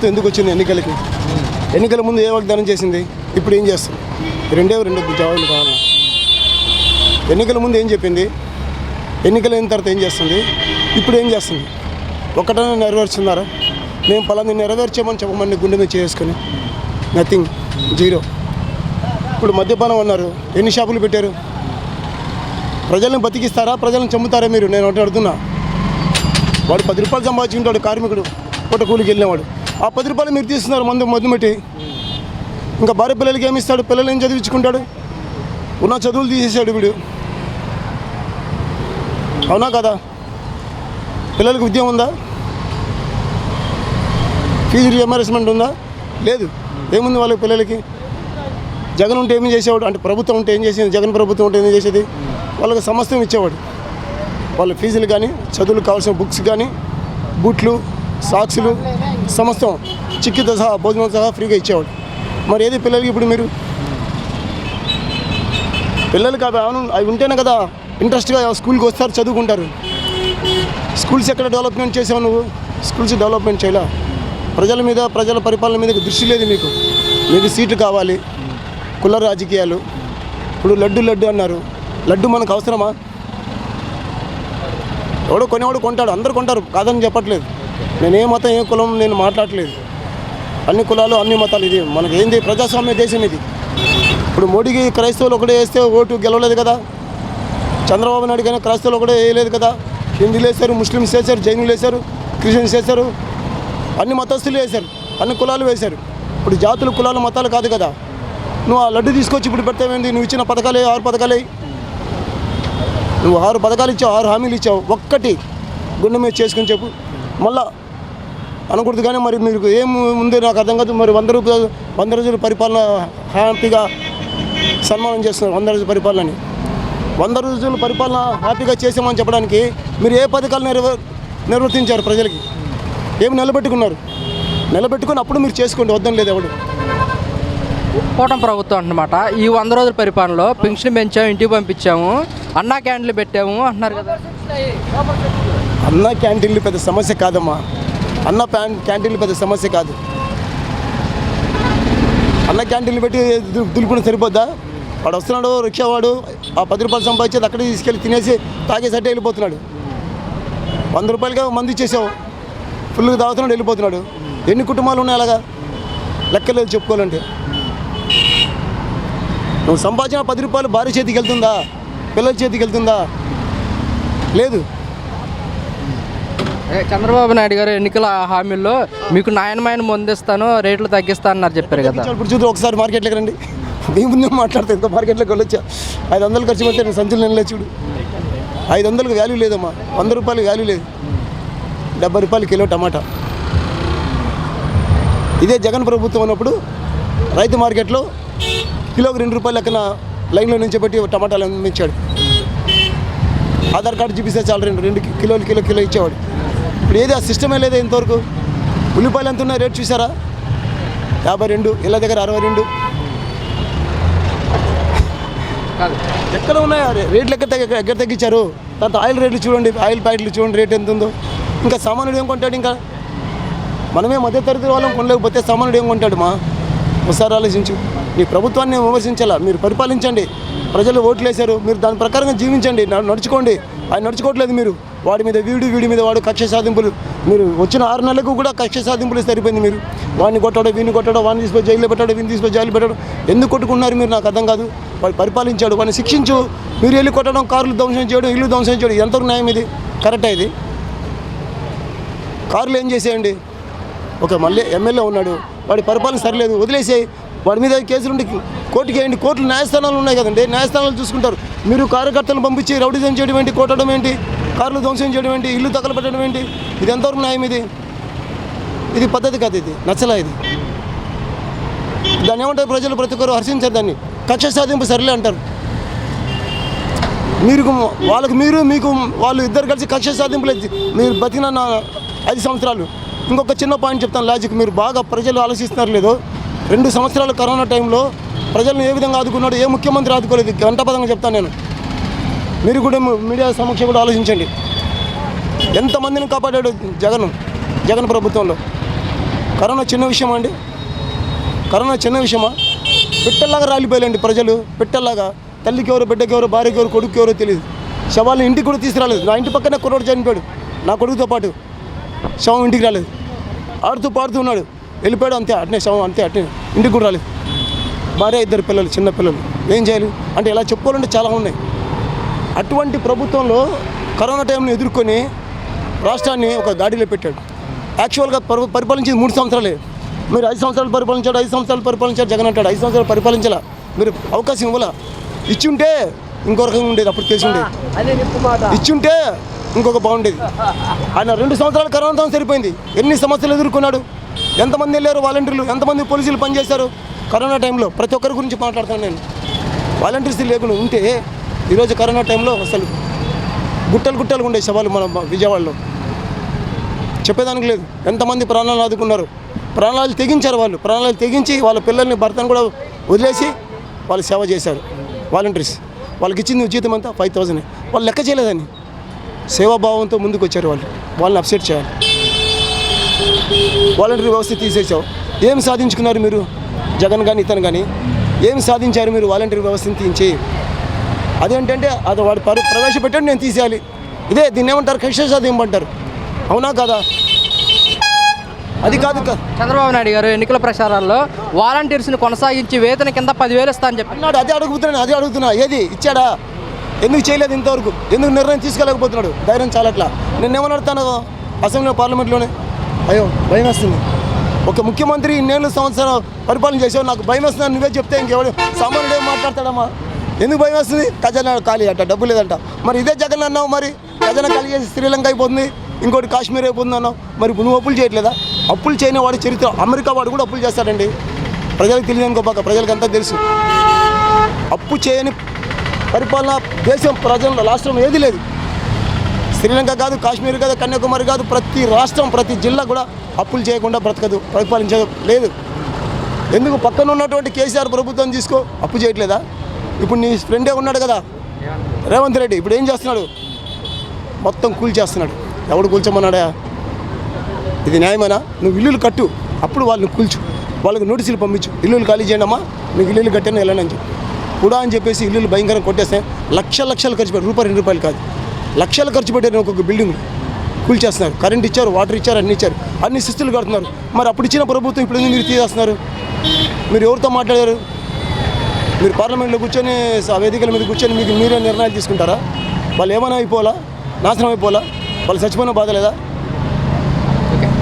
ఎందుకు వచ్చింది ఎన్నికల ముందు ఏ వాగ్దానం చేసింది, ఇప్పుడు ఏం చేస్తుంది? రెండు జవాబులు కావాలి. ఎన్నికల ముందు ఏం చెప్పింది, ఎన్నికలు అయిన తర్వాత ఏం చేస్తుంది, ఇప్పుడు ఏం చేస్తుంది? ఒక్కటనే నెరవేర్చున్నారా? మేము పలాన్ని నెరవేర్చామని చెప్పమని గుండె మీద చేసుకొని నథింగ్, జీరో. ఇప్పుడు మద్యపానం అన్నారు, ఎన్ని షాపులు పెట్టారు? ప్రజలను బతికిస్తారా, ప్రజలను చంపుతారా మీరు? నేను ఒకటి అడుగుతున్నా. వాడు 10 రూపాయలు సంపాదించుకుంటాడు, కార్మికుడు పూట కూలికి వెళ్ళినవాడు. ఆ 10 రూపాయలు మీరు తీస్తున్నారు మందు పెట్టి. ఇంకా భార్య పిల్లలకి ఏమి ఇస్తాడు? పిల్లలు ఏం చదివించుకుంటాడు? ఉన్న చదువులు తీసేసాడు వీడు. అవునా కదా? పిల్లలకు విద్య ఉందా? ఫీజు రియంబర్స్మెంట్ ఉందా? లేదు. ఏముంది వాళ్ళకి పిల్లలకి? జగన్ ఉంటే ఏమి చేసేవాడు? అంటే ప్రభుత్వం ఉంటే ఏం చేసేది? జగన్ ప్రభుత్వం ఉంటే ఏం చేసేది? వాళ్ళకి సమస్తం ఇచ్చేవాడు. వాళ్ళ ఫీజులు కానీ, చదువులకు కావాల్సిన బుక్స్ కానీ, బూట్లు, సాక్సులు, సమస్తం చిక్కితో సహా, భోజనం సహా ఫ్రీగా ఇచ్చేవాడు. మరి ఏది పిల్లలకి? ఇప్పుడు మీరు పిల్లలకి అవి ఉంటేనే కదా ఇంట్రెస్ట్గా స్కూల్కి వస్తారు, చదువుకుంటారు. స్కూల్స్ ఎక్కడ డెవలప్మెంట్ చేసావు నువ్వు? స్కూల్స్ డెవలప్మెంట్ చేయలే. ప్రజల మీద, ప్రజల పరిపాలన మీద దృష్టి లేదు మీకు. మీకు సీట్లు కావాలి, కుల రాజకీయాలు. ఇప్పుడు లడ్డు అన్నారు. లడ్డు మనకు అవసరమా? ఎవడో కొనేవాడు కొంటాడు, అందరూ కొంటారు, కాదని చెప్పట్లేదు. నేను ఏ మతం, ఏ కులం నేను మాట్లాడట్లేదు. అన్ని కులాలు, అన్ని మతాలు. ఇది మనకి ఏంది? ప్రజాస్వామ్య దేశం ఇది. ఇప్పుడు మోడీకి క్రైస్తవులు ఒకటే వేస్తే ఓటు గెలవలేదు కదా. చంద్రబాబు నాయుడు కానీ క్రైస్తవులు ఒకటే వేయలేదు కదా. హిందువులు వేశారు, ముస్లిమ్స్ వేశారు, జైనులు వేశారు, క్రిస్టియన్స్ వేశారు, అన్ని మతస్థులు వేశారు, అన్ని కులాలు వేశారు. ఇప్పుడు జాతులు, కులాలు, మతాలు కాదు కదా. నువ్వు ఆ లడ్డు తీసుకొచ్చి ఇప్పుడు పెడతావేంది? నువ్వు ఇచ్చిన పథకాలే 6 పథకాలే. నువ్వు 6 పథకాలు ఇచ్చావు, 6 హామీలు ఇచ్చావు. ఒక్కటి గుండె మీద చేసుకుని చెప్పు. మళ్ళా అనకూడదు. కానీ మరి మీకు ఏం ఉందో నాకు అర్థం కాదు. మరి 100 రోజుల పరిపాలన హ్యాపీగా సన్మానం చేస్తున్నారు. 100 రోజుల పరిపాలనని 100 రోజుల పరిపాలన హ్యాపీగా చేసామని చెప్పడానికి మీరు ఏ పథకాలు నిర్వర్తించారు? ప్రజలకి ఏమి నిలబెట్టుకున్నారు? నిలబెట్టుకుని అప్పుడు మీరు చేసుకోండి, వద్దని లేదు ఎవడు. కూటమి ప్రభుత్వం అన్నమాట. ఈ 100 రోజుల పరిపాలనలో పెన్షన్ పెంచాము, ఇంటికి పంపించాము, అన్నా క్యాంటీన్లు పెట్టాము అంటున్నారు కదా. అన్నా క్యాంటీన్లు పెద్ద సమస్య కాదమ్మా. క్యాంటీన్లు పెద్ద సమస్య కాదు. అన్న క్యాంటీన్లు పెట్టి దులుపుని సరిపోద్దా? వాడు వస్తున్నాడు, రిక్షా వాడు, ఆ 10 రూపాయలు సంపాదించేది అక్కడే తీసుకెళ్ళి తినేసి తాగేసట్టే వెళ్ళిపోతున్నాడు. 100 రూపాయలుగా మంది ఇచ్చేసావు, ఫుల్గా తాగుతున్నాడు, వెళ్ళిపోతున్నాడు. ఎన్ని కుటుంబాలు ఉన్నాయి అలాగా? లెక్కలేదు చెప్పుకోవాలంటే. నువ్వు సంపాదించిన 10 రూపాయలు భార్య చేతికి వెళ్తుందా? పిల్లల చేతికి వెళ్తుందా? లేదు. చంద్రబాబు నాయుడు గారు ఎన్నికల హామీల్లో మీకు నాయనమైన ముందిస్తాను, రేట్లు తగ్గిస్తాను అన్నారు, చెప్పారు కదా. ఇప్పుడు చూద్దాం, ఒకసారి మార్కెట్లోకి రండి. మీ ముందే మాట్లాడితే ఎంత మార్కెట్లోకి వెళ్ళొచ్చా? 500 ఖర్చు పెడితే నేను సంచులు నెలలే చూడు. 500కి వాల్యూ లేదమ్మా. 100 రూపాయలకి వాల్యూ లేదు. 70 రూపాయలు కిలో టమాటా. ఇదే జగన్ ప్రభుత్వం ఉన్నప్పుడు రైతు మార్కెట్లో కిలోకి 2 రూపాయలు లెక్కన లైన్లో నుంచి పెట్టి టమాటాలు అమ్మించాడు. ఆధార్ కార్డు చూపిస్తే చాలు 2 కిలో ఇచ్చేవాడు. ఇప్పుడు ఏది ఆ సిస్టమే లేదా ఇంతవరకు. ఉల్లిపాయలు ఎంత ఉన్నాయి రేట్ చూసారా? 52, ఇళ్ళ దగ్గర 62. ఎక్కడ ఉన్నాయా రేట్లు? ఎక్కడ తగ్గించారు? తర్వాత ఆయిల్ రేట్లు చూడండి, ఆయిల్ ప్యాకెట్లు చూడండి, రేట్ ఎంత ఉందో. ఇంకా సామాన్యుడు ఏం కొంటాడు? ఇంకా మనమే మధ్యతరగతి వాళ్ళం కొనలేకపోతే సామాన్యుడు ఏం కొంటాడు? ఒకసారి ఆలోచించు. మీ ప్రభుత్వాన్ని విమర్శించాలా? మీరు పరిపాలించండి. ప్రజలు ఓట్లు వేశారు, మీరు దాని ప్రకారంగా జీవించండి, నడుచుకోండి. ఆయన నడుచుకోవట్లేదు. మీరు వాడి మీద వీడి మీద వాడు కక్ష సాధింపులు. మీరు వచ్చిన 6 నెలలకు కూడా కక్ష సాధింపులు సరిపోయింది. మీరు వాడిని కొట్టాడో, వీడిని కొట్టాడో, వాడిని తీసుకొని జైల్లో పెట్టాడో, వీడిని తీసుకొని జైలు పెట్టాడు. ఎందుకు కొట్టుకున్నారు మీరు? నాకు అర్థం కాదు. వాడు పరిపాలించాడు, వాడిని శిక్షించు. మీరు వెళ్ళి కొట్టడం, కార్లు ధ్వంసం చేయడం, ఇల్లు ధ్వంసం చేయడం, ఎంతవరకు న్యాయం ఇది? కరెక్టా ఇది? కార్లు ఏం చేసేయండి? ఒక మళ్ళీ ఎమ్మెల్యే ఉన్నాడు, వాడి పరిపాలన సరిలేదు, వదిలేసేయి. వాడి మీద కేసులుండి కోర్టుకి వేయండి. కోర్టులు న్యాయస్థానాలు ఉన్నాయి కదండి, న్యాయస్థానాలు చూసుకుంటారు. మీరు కార్యకర్తలను పంపించి రౌడీజం చేయడం ఏంటి, కొట్టడం ఏంటి, కార్లు ధ్వంసం చేయడం ఏంటి, ఇల్లు తగలబెట్టడం ఏంటి? ఇది ఎంతవరకు న్యాయం? ఇది పద్ధతి కాదు. ఇది నచ్చలా. ఇది దాన్ని ఏమంటారు ప్రజలు? ప్రతి ఒక్కరు హర్షించారు దాన్ని. కక్ష సాధింపు సరిలే అంటారు. మీకు వాళ్ళు ఇద్దరు కలిసి కక్ష సాధింపులు. మీరు బతికిన 5 సంవత్సరాలు. ఇంకొక చిన్న పాయింట్ చెప్తాను, లాజిక్. మీరు బాగా ప్రజలు ఆలోచిస్తున్నారు లేదో, 2 సంవత్సరాలు కరోనా టైంలో ప్రజలను ఏ విధంగా ఆదుకున్నాడు? ఏ ముఖ్యమంత్రి ఆదుకోలేదు. గంటపదంగా చెప్తాను నేను. మీరు కూడా మీడియా సమక్ష కూడా ఆలోచించండి. ఎంతమందిని కాపాడాడు జగన్ ప్రభుత్వంలో. కరోనా చిన్న విషయమా అండి? కరోనా చిన్న విషయమా? పిట్టల్లాగా రాలిపోయాలండి ప్రజలు, పిట్టల్లాగా. తల్లికి ఎవరు, బిడ్డకి ఎవరు, భార్యకి ఎవరు, కొడుకు ఎవరో తెలియదు. శవాలను ఇంటికి కూడా తీసుకురాలేదు. నా ఇంటి పక్కనే కుర్రోడు చనిపోయాడు, నా కొడుకుతో పాటు. శవం ఇంటికి రాలేదు, ఆడుతూ పాడుతూ ఉన్నాడు, వెళ్ళిపోయాడు, అంతే. అట్నే శవం అంతే, అట్నే ఇంటికి కూడా రాలేదు. భార్య, 2 పిల్లలు, చిన్న పిల్లలు. ఏం చేయాలి అంటే ఇలా చెప్పుకోవాలంటే చాలా ఉన్నాయి. అటువంటి ప్రభుత్వంలో కరోనా టైంను ఎదుర్కొని రాష్ట్రాన్ని ఒక గాడిలో పెట్టాడు. యాక్చువల్గా పరిపాలించేది 3 సంవత్సరాలే. మీరు 5 సంవత్సరాలు పరిపాలించాడు, 5 సంవత్సరాలు పరిపాలించాడు జగన్ అంటాడు. 5 సంవత్సరాలు పరిపాలించాలా? మీరు అవకాశం ఇవ్వాల. ఇచ్చుంటే ఇంకో రకంగా ఉండేది, అప్పుడు తెలిసి ఉండేది. ఇచ్చుంటే ఇంకొక బాగుండేది. ఆయన 2 సంవత్సరాలు కరోనాతో సరిపోయింది. ఎన్ని సమస్యలు ఎదుర్కొన్నాడు, ఎంతమంది వెళ్ళారు వాలంటీర్లు, ఎంతమంది పోలీసులు పనిచేశారు కరోనా టైంలో. ప్రతి ఒక్కరి గురించి మాట్లాడుతాను నేను. వాలంటీర్స్ లేకుండా ఉంటే ఈరోజు కరోనా టైంలో అసలు గుట్టలు ఉండే శవాలు మన విజయవాడలో. చెప్పేదానికి లేదు. ఎంతమంది ప్రాణాలు ఆదుకున్నారు, ప్రాణాలు తెగించారు. వాళ్ళు ప్రాణాలు తెగించి వాళ్ళ పిల్లల్ని, భర్తను కూడా వదిలేసి వాళ్ళు సేవ చేశారు వాలంటీర్స్. వాళ్ళకి ఇచ్చింది జీతం అంతా 5,000. వాళ్ళు లెక్క చేయలేదని సేవాభావంతో ముందుకు వచ్చారు. వాళ్ళని అప్సెట్ చేయాలి. వాలంటీర్ వ్యవస్థ తీసేసావు. ఏం సాధించుకున్నారు మీరు? జగన్ కానీ ఇతను కానీ ఏం సాధించారు మీరు వాలంటీర్ వ్యవస్థను తీయించి? అదేంటంటే అది వాడు ప్రవేశపెట్టాడు, నేను తీసేయాలి. ఇదే దీన్ని ఏమంటారు? కక్షసాది ఏమంటారు? అవునా కాదా? అది కాదు. చంద్రబాబు నాయుడు గారు ఎన్నికల ప్రచారాల్లో వాలంటీర్స్ని కొనసాగించి వేతన కింద 10,000 ఇస్తా అని చెప్పి అన్నాడు. అదే అడుగుతున్నా. ఏది ఇచ్చాడా? ఎందుకు చేయలేదు ఇంతవరకు? ఎందుకు నిర్ణయం తీసుకోలేకపోతున్నాడు? ధైర్యం చాలట్లా. నేను ఏమని అడుగుతాను అసెంబ్లీలో, పార్లమెంట్లోనే? అయ్యో భయం వేస్తుంది. ఒక ముఖ్యమంత్రి ఇన్నేళ్ళు సంవత్సరం పరిపాలన చేసావు, నాకు భయం వేస్తుంది నువ్వే చెప్తే ఇంకెవడు సామాన్యుడు ఏం మాట్లాడతాడమ్మా? ఎందుకు భయం వేస్తుంది? ఖజానా ఖాళీ అంట, డబ్బు లేదంట. మరి ఇదే జగన్ అన్నావు, మరి ఖజానా ఖాళీ చేసి శ్రీలంక అయిపోతుంది, ఇంకోటి కాశ్మీర్ అయిపోతుంది అన్నావు. మరి నువ్వు అప్పులు చేయట్లేదా? అప్పులు చేయని వాడు చరిత్ర. అమెరికా వాడు కూడా అప్పులు చేస్తాడండి. ప్రజలకు తెలియదు అనుకోపాక, ప్రజలకు అంతా తెలుసు. అప్పు చేయని పరిపాలన దేశం, ప్రజల్లో రాష్ట్రం ఏది లేదు. శ్రీలంక కాదు, కాశ్మీర్ కాదు, కన్యాకుమారి కాదు, ప్రతి రాష్ట్రం, ప్రతి జిల్లా కూడా అప్పులు చేయకుండా బ్రతకదు, పరిపాలించలేదు. ఎందుకు? పక్కన ఉన్నటువంటి కేసీఆర్ ప్రభుత్వం తీసుకో, అప్పు చేయట్లేదా? ఇప్పుడు నీ ఫ్రెండే ఉన్నాడు కదా రేవంత్ రెడ్డి, ఇప్పుడు ఏం చేస్తున్నాడు? మొత్తం కూల్చేస్తున్నాడు. ఎవడు కూల్చమన్నాడా? ఇది న్యాయమేనా? నువ్వు ఇల్లులు కట్టు, అప్పుడు వాళ్ళని కూల్చు, వాళ్ళకి నోటీసులు పంపించు, ఇల్లులు ఖాళీ చేయండి అమ్మా, మీకు ఇల్లులు కట్టాను వెళ్ళండి అని చెప్పి కూడా అని చెప్పేసి ఇల్లులు భయంకరంగా కొట్టేస్తే లక్షలు ఖర్చు పెట్టారు. ₹2 కాదు, లక్షలు ఖర్చు పెట్టారు. ఒక్కొక్క బిల్డింగ్ కూల్చేస్తున్నారు. కరెంట్ ఇచ్చారు, వాటర్ ఇచ్చారు, అన్ని ఇచ్చారు, అన్ని శిస్తులు కడుతున్నారు. మరి అప్పుడు ఇచ్చిన ప్రభుత్వం ఇప్పుడు ఎందుకు మీరు తీసేస్తున్నారు? మీరు ఎవరితో మాట్లాడారు? మీరు పార్లమెంట్లో కూర్చొని, ఆ వేదికల మీద కూర్చొని మీకు మీరే నిర్ణయాలు తీసుకుంటారా? వాళ్ళు ఏమైనా అయిపోవాలా? నాశనం అయిపోవాలా? వాళ్ళు చచ్చిపోయిన బాధ లేదా?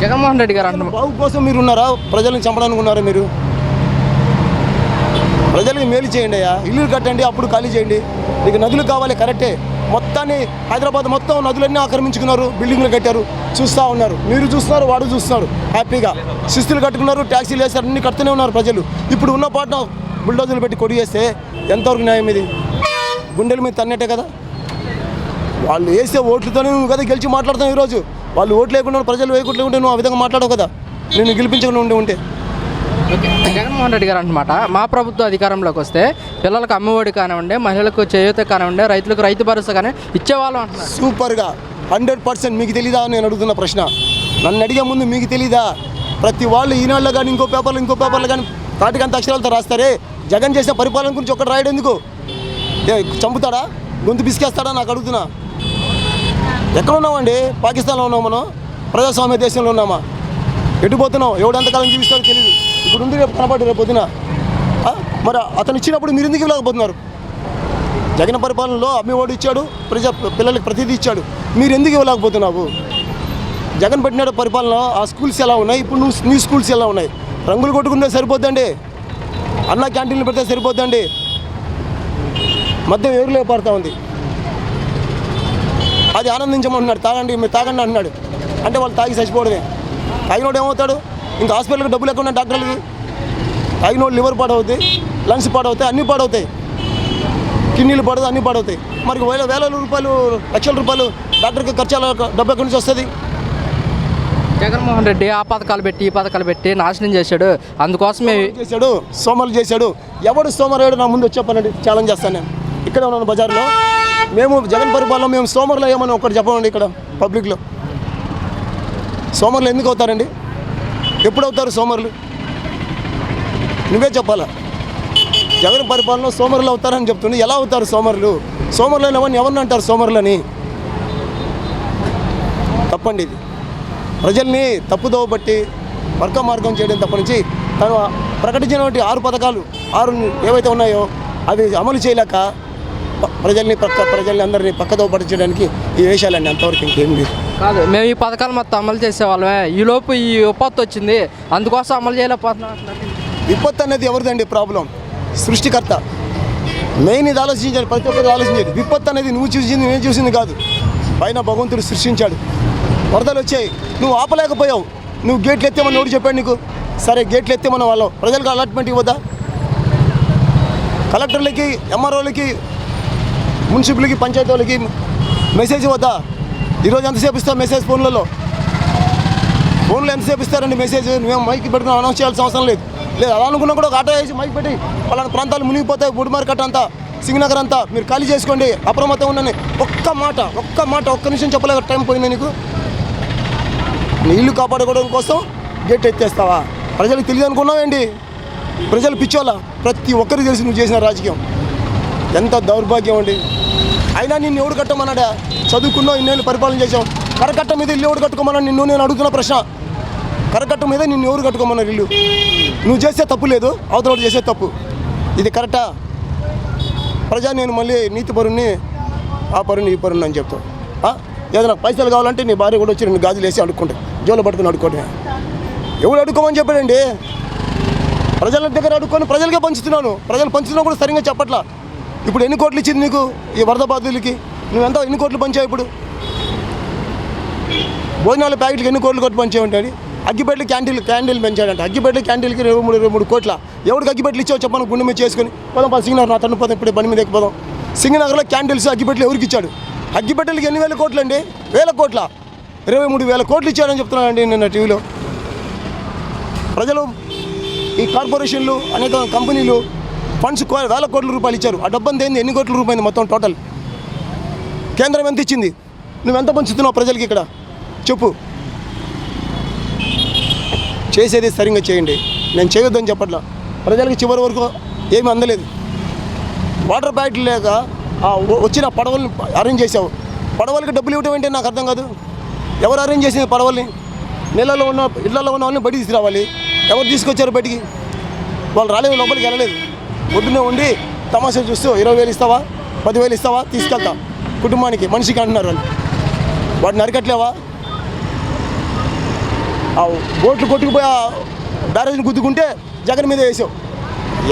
జగన్మోహన్ రెడ్డి గారు అంటున్నారు, బాగు కోసం మీరు ఉన్నారా? ప్రజలను చంపడానికి ఉన్నారా? మీరు ప్రజలకు మేలు చేయండి అయ్యా, ఇల్లు కట్టండి, అప్పుడు ఖాళీ చేయండి. మీకు నదులు కావాలి, కరెక్టే. మొత్తాన్ని హైదరాబాద్ మొత్తం నదులన్నీ ఆక్రమించుకున్నారు, బిల్డింగ్లు కట్టారు, చూస్తూ ఉన్నారు. మీరు చూస్తున్నారు, వాడు చూస్తున్నారు, హ్యాపీగా శిస్తులు కట్టుకున్నారు, ట్యాక్సీలు వేస్తారు, అన్ని కడుతూనే ఉన్నారు ప్రజలు. ఇప్పుడు ఉన్న పాటన బుల్డోజర్లు పెట్టి కొడి చేస్తే ఎంతవరకు న్యాయం? ఇది గుండెల మీద తన్నట్టే కదా. వాళ్ళు వేసే ఓట్లతోనే నువ్వు కదా గెలిచి మాట్లాడుతావు. ఈరోజు వాళ్ళు ఓట్లు లేకుండా, ప్రజలు వేయకుండా ఉంటే నువ్వు ఆ విధంగా మాట్లాడవు కదా, నేను గెలిపించకుండా ఉంటే. జగన్మోహన్ రెడ్డి గారు అన్నమాట, మా ప్రభుత్వం అధికారంలోకి వస్తే పిల్లలకు అమ్మఒడి కానివ్వండి, మహిళలకు చేయూత కానివ్వండి, రైతులకు రైతు భరోసా కానీ ఇచ్చేవాళ్ళం అంటున్నారు. సూపర్గా 100%. మీకు తెలీదా నేను అడుగుతున్న ప్రశ్న? నన్ను అడిగే ముందు మీకు తెలీదా? ప్రతి వాళ్ళు ఈనాళ్ళలో కానీ ఇంకో పేపర్లు కానీ తాటికంత అక్షరాలతో రాస్తారే. జగన్ చేసిన పరిపాలన గురించి ఒకటి రాయడం ఎందుకు? చంపుతాడా? గొంతు పిసికేస్తాడా? నాకు అడుగుతున్నా. ఎక్కడ ఉన్నామండి? పాకిస్తాన్లో ఉన్నాం మనం? ప్రజాస్వామ్య దేశంలో ఉన్నామా? ఎటుపోతున్నాం? ఎవడు ఎంతకాలం జీవిస్తాడో తెలియదు. ఇప్పుడు ఉంది, రేపు కనపడి రేపు పొద్దున. మరి అతను ఇచ్చినప్పుడు మీరు ఎందుకు ఇవ్వలేకపోతున్నారు? జగన్ పరిపాలనలో అమ్మివాడు ఇచ్చాడు, పిల్లలకి ప్రతిదీ ఇచ్చాడు, మీరు ఎందుకు ఇవ్వలేకపోతున్నావు? జగన్ పెట్టిన పరిపాలన ఆ స్కూల్స్ ఎలా ఉన్నాయి, ఇప్పుడు నీ స్కూల్స్ ఎలా ఉన్నాయి? రంగులు కొట్టుకుంటే సరిపోద్దండి, అన్న క్యాంటీన్లు పెడితే సరిపోద్దండి. మద్యం ఎవరిలో పడుతూ ఉంది, అది ఆనందించమంటున్నాడు. తాగండి, మీరు తాగండి అంటున్నాడు. అంటే వాళ్ళు తాగి చచ్చిపోవడమే. తాగినోడు ఏమవుతాడు? ఇంకా హాస్పిటల్కి డబ్బులు లేకుండా డాక్టర్లకి. తాగినోడు లివర్ పాడవుతాయి, లంగ్స్ పాడవుతాయి, అన్నీ పాడవుతాయి, కిడ్నీలు పాడవు, అన్నీ పాడవుతాయి. మరి వేల రూపాయలు, లక్షల రూపాయలు డాక్టర్కి ఖర్చు డబ్బు ఎక్కడి నుంచి వస్తుంది? జగన్మోహన్ రెడ్డి ఆ పథకాలు పెట్టి ఈ పథకాలు పెట్టి నాశనం చేశాడు. అందుకోసమే చేశాడు, సోమరులు చేశాడు. ఎవడు సోమరుడు నా ముందు చెప్పనండి, ఛాలెంజ్ చేస్తాను నేను. ఇక్కడే ఉన్నాను బజార్లో. మేము జగన్ పరిపాలన మేము సోమరులు అయ్యామని ఒకటి చెప్పమండి ఇక్కడ పబ్లిక్లో. సోమరులు ఎందుకు అవుతారండి? ఎప్పుడు అవుతారు సోమరులు? నువ్వే చెప్పాలా. జగన్ పరిపాలన సోమరులు అవుతారని చెప్తుంది. ఎలా అవుతారు సోమరులు? సోమరులని ఎవరిని అంటారు సోమరులని? తప్పండి ఇది. ప్రజల్ని తప్పుదోవ బట్టి మార్గం చేయడం తప్ప నుంచి తను ప్రకటించినటువంటి 6 పథకాలు 6 ఏవైతే ఉన్నాయో అవి అమలు చేయలేక ప్రజల్ని అందరినీ పక్కదోవ పట్టించడానికి ఈ వేషాలండి. అంతవరకు ఇంకేం లేదు. కాదు, మేము ఈ పథకాలు మొత్తం అమలు చేసేవాళ్ళమే, ఈలోపు ఈ విపత్తు వచ్చింది, అందుకోసం అమలు చేయలేకపోతున్నాం. విపత్తు అనేది ఎవరిదండి ప్రాబ్లం? సృష్టికర్త. మెయిన్ ఇది ఆలోచించాలి, ప్రతి ఒక్కరు ఆలోచించాలి. విపత్తు అనేది నువ్వు చూసింది నేను చూసింది కాదు, పైన భగవంతుడు సృష్టించాడు. వరదలు వచ్చాయి, నువ్వు ఆపలేకపోయావు. నువ్వు గేట్లు ఎత్తేమని ఎవరు చెప్పాడు నీకు? సరే గేట్లు ఎత్తేమన్న వాళ్ళు ప్రజలకు అలాట్మెంట్ ఇవ్వద్దా? కలెక్టర్లకి, ఎంఆర్ఓలకి, మున్సిపల్కి, పంచాయతీ వాళ్ళకి మెసేజ్ ఇవ్వద్దా? ఈరోజు ఎంతసేపు ఇస్తావు మెసేజ్? ఫోన్లో ఎంతసేపు ఇస్తారండి మెసేజ్? నువ్వేం మైక్ పెట్టుకుని అనౌన్స్ చేయాల్సిన అవసరం లేదు. అలా అనుకున్నా కూడా ఒక ఆటో వేసి మైక్ పెట్టి పలానా ప్రాంతాలు మునిగిపోతాయి, బుడిమార్కెట్ అంతా, సింగనగర్ అంతా మీరు ఖాళీ చేసుకోండి, అప్రమత్తం ఉండని ఒక్క నిమిషం చెప్పలేక టైం పోయింది నీకు. నీ ఇల్లు కాపాడుకోవడం కోసం గేట్ ఎత్తేస్తావా? ప్రజలకు తెలియదు అనుకున్నావేంటి? ప్రజలు పిచ్చోళ్ళ? ప్రతి ఒక్కరికి తెలిసి నువ్వు చేసిన రాజకీయం ఎంత దౌర్భాగ్యం అండి. అయినా నిన్ను ఎవడు కట్టమన్నాడా? చదువుకున్నావు, ఇన్నేళ్ళు పరిపాలన చేసావు, కరకట్ట మీద ఇల్లు ఎవడు కట్టుకోమన్నా? నేను అడుగుతున్న ప్రశ్న, కరకట్ట మీద నిన్ను ఎవరు కట్టుకోమన్నారు ఇల్లు? నువ్వు చేసే తప్పు లేదు, అవతల చేసే తప్పు. ఇది కరెక్టా? నేను మళ్ళీ నీతి పరుణ్ణి, ఆ పరుణ్ణి, ఈ పరుణ్ణి అని చెప్తావు. ఏదైనా పైసలు కావాలంటే నీ భార్య కూడా వచ్చి 2 గాజులు వేసి అడుక్కుంటాయి, జోలు పట్టుకుని అడుక్కోవడమే. ఎవడు అడుక్కోమని చెప్పాడండి? ప్రజల దగ్గర అడుక్కొని ప్రజలకే పంచుతున్నాను. ప్రజలు పంచుతున్నా కూడా సరిగ్గా చెప్పట్లా. ఇప్పుడు ఎన్ని కోట్లు ఇచ్చింది నీకు ఈ వరద బాధితులకి? ఎన్ని కోట్లు పంచావు? ఇప్పుడు భోజనాల ప్యాకెట్కి ఎన్ని కోట్లు కొట్టి పంచావంటే? అగ్గిపెట్లు క్యాండిల్ పెంచాడంట. అగ్గిపెట్లు క్యాండిల్కి 23 కోట్ల. ఎవరికి అగ్గిపెట్లు ఇచ్చావు చెప్పను? గుండె మీద చేసుకొని పోదాం సింగనగర్, నా తను పోదాం, ఇప్పుడు బండి మీద ఎక్కిపోదాం. సింగనగర్లో క్యాండిల్స్, అగ్గిపెట్లు ఎవరికి ఇచ్చాడు? అగ్గిపెట్టెలకి ఎన్ని వేల కోట్లు అండి? 1000 కోట్ల, 23,000 కోట్లు ఇచ్చాడని చెప్తున్నానండి నిన్న టీవీలో. ప్రజలు, ఈ కార్పొరేషన్లు, అనేక కంపెనీలు ఫండ్స్ 1000 కోట్ల రూపాయలు ఇచ్చారు. ఆ డబ్బంతా ఏంది? ఎన్ని కోట్ల రూపాయలు మొత్తం టోటల్? కేంద్రం ఎంత ఇచ్చింది? నువ్వెంత పంచుతున్నావు ప్రజలకి ఇక్కడ చెప్పు? చేసేది సరిగ్గా చేయండి. నేను చేయొద్దని చెప్పట్లా. ప్రజలకి చివరి వరకు ఏమీ అందలేదు. వాటర్ ప్యాకెట్లు లేక వచ్చిన పడవల్ని అరేంజ్ చేసావు. పడవలకి డబ్బులు ఇవ్వడం ఏంటి నాకు అర్థం కాదు. ఎవరు అరేంజ్ చేసింది పడవల్ని? ఇళ్లలో ఉన్న వాళ్ళని బయటికి తీసుకురావాలి. ఎవరు తీసుకొచ్చారు బయటికి? వాళ్ళు రాలేదు, లోపలికి వెళ్ళలేదు. ఒడ్డునే ఉండి తమాషా చూస్తూ 20,000 ఇస్తావా, 10,000 ఇస్తావా, తీసుకెళ్తా కుటుంబానికి, మనిషికి అంటున్నారు వాళ్ళు. వాటిని అరికట్లేవా? ఆ బోట్లు కొట్టుకుపోయి బ్యారేజ్ని గుద్దుకుంటే జగన్ మీద వేసావు.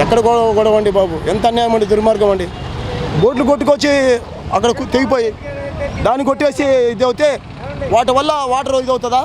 ఎక్కడ గొడవ అండి బాబు? ఎంత అన్యాయం అండి, దుర్మార్గం అండి. బోట్లు కొట్టుకొచ్చి అక్కడ తెగిపోయి దాన్ని కొట్టేసి ఇది అవుతే వాటి వల్ల వాటర్ ఇది అవుతుందా?